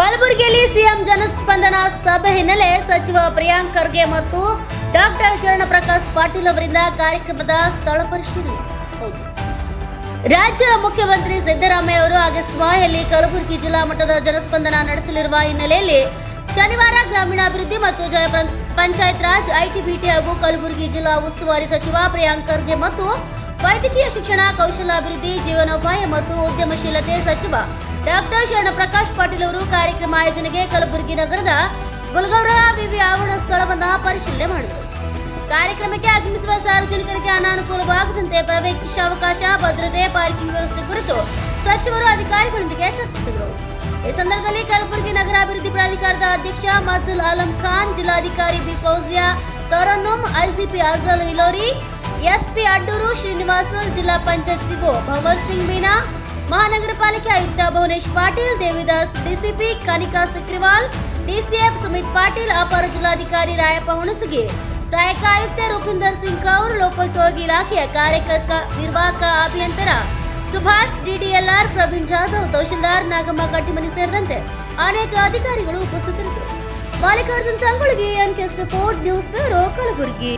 ಕಲಬುರಗಿಯಲ್ಲಿ ಸಿಎಂ ಜನಸ್ಪಂದನ ಸಭೆ ಹಿನ್ನೆಲೆ ಸಚಿವ ಪ್ರಿಯಾಂಕ್ ಖರ್ಗೆ ಮತ್ತು ಡಾಕ್ಟರ್ ಶರಣಪ್ರಕಾಶ್ ಪಾಟೀಲ್ ಅವರಿಂದ ಕಾರ್ಯಕ್ರಮದ ಸ್ಥಳ ಪರಿಶೀಲನೆ. ರಾಜ್ಯ ಮುಖ್ಯಮಂತ್ರಿ ಸಿದ್ದರಾಮಯ್ಯ ಅವರು ಆಗಸ್ಟ್ ಮಾಹೆಯಲ್ಲಿ ಕಲಬುರಗಿ ಜಿಲ್ಲಾ ಮಟ್ಟದ ಜನಸ್ಪಂದನ ನಡೆಸಲಿರುವ ಹಿನ್ನೆಲೆಯಲ್ಲಿ ಶನಿವಾರ ಗ್ರಾಮೀಣಾಭಿವೃದ್ಧಿ ಮತ್ತು ಪಂಚಾಯತ್ ರಾಜ್ ಐಟಿಬಿಟಿ ಹಾಗೂ ಕಲಬುರಗಿ ಜಿಲ್ಲಾ ಉಸ್ತುವಾರಿ ಸಚಿವ ಪ್ರಿಯಾಂಕ್ ಖರ್ಗೆ ಮತ್ತು ವೈದ್ಯಕೀಯ ಶಿಕ್ಷಣ, ಕೌಶಲಾಭಿವೃದ್ಧಿ, ಜೀವನೋಪಾಯ ಮತ್ತು ಉದ್ಯಮಶೀಲತೆ ಸಚಿವ ಡಾಕ್ಟರ್ ಶರಣಪ್ರಕಾಶ್ ಪಾಟೀಲ್ ಅವರು ಕಾರ್ಯಕ್ರಮ ಆಯೋಜನೆಗೆ ಕಲಬುರಗಿ ನಗರದ ಗುಲ್ಗೌರ ವಿವಿ ಆವರಣ ಸ್ಥಳವನ್ನು ಪರಿಶೀಲನೆ ಮಾಡಿದರು. ಕಾರ್ಯಕ್ರಮಕ್ಕೆ ಆಗಮಿಸುವ ಸಾರ್ವಜನಿಕರಿಗೆ ಅನಾನುಕೂಲವಾಗದಂತೆ ಪ್ರವೇಶಾವಕಾಶ, ಭದ್ರತೆ, ಪಾರ್ಕಿಂಗ್ ವ್ಯವಸ್ಥೆ ಕುರಿತು ಸಚಿವರು ಅಧಿಕಾರಿಗಳೊಂದಿಗೆ ಚರ್ಚಿಸಿದರು. ಈ ಸಂದರ್ಭದಲ್ಲಿ ಕಲಬುರಗಿ ನಗರಾಭಿವೃದ್ಧಿ ಪ್ರಾಧಿಕಾರದ ಅಧ್ಯಕ್ಷ ಮಜಲ್ ಆಲಂ ಖಾನ್, ಜಿಲ್ಲಾಧಿಕಾರಿ B Fouziya Tarannum, ICP Ajal Hilori, SP Adduru Srinivas, ಜಿಲ್ಲಾ ಪಂಚಾಯತ್ ಸಿಒ ಭವರ್ ಸಿಂಗ್ ಮೀನಾ, ಮಹಾನಗರ ಪಾಲಿಕೆ ಆಯುಕ್ತ ಭುವನೇಶ್ ಪಾಟೀಲ್, ದೇವಿದಾಸ್ ಡಿಸಿಪಿ ಕನಿಕಾ ಸಿಕ್ರಿವಾಲ್, ಡಿಸಿಎಫ್ ಸುಮಿತ್ ಪಾಟೀಲ್, ಅಪರ ಜಿಲ್ಲಾಧಿಕಾರಿ ರಾಯಪ್ಪ ಹುಣಸಗಿ, ಸಹಾಯಕ ಆಯುಕ್ತ ರೂಪಿಂದರ್ ಸಿಂಗ್ ಕೌರ್, ಲೋಕೋಪಯೋಗಿ ಇಲಾಖೆಯ ಕಾರ್ಯಕರ್ತ ನಿರ್ವಾಹಕ ಅಭಿಯಂತರ ಸುಭಾಷ್, ಡಿಡಿಎಲ್ಆರ್ ಪ್ರವೀಣ್ ಜಾಧವ್, ತಹಶೀಲ್ದಾರ್ ನಾಗಮ್ಮ ಕಟ್ಟಿಮನಿ ಸೇರಿದಂತೆ ಅನೇಕ ಅಧಿಕಾರಿಗಳು ಉಪಸ್ಥಿತರಿದ್ದರು. Mallikarjun Sangolgi, NK sport news bureau, Kalaburagi.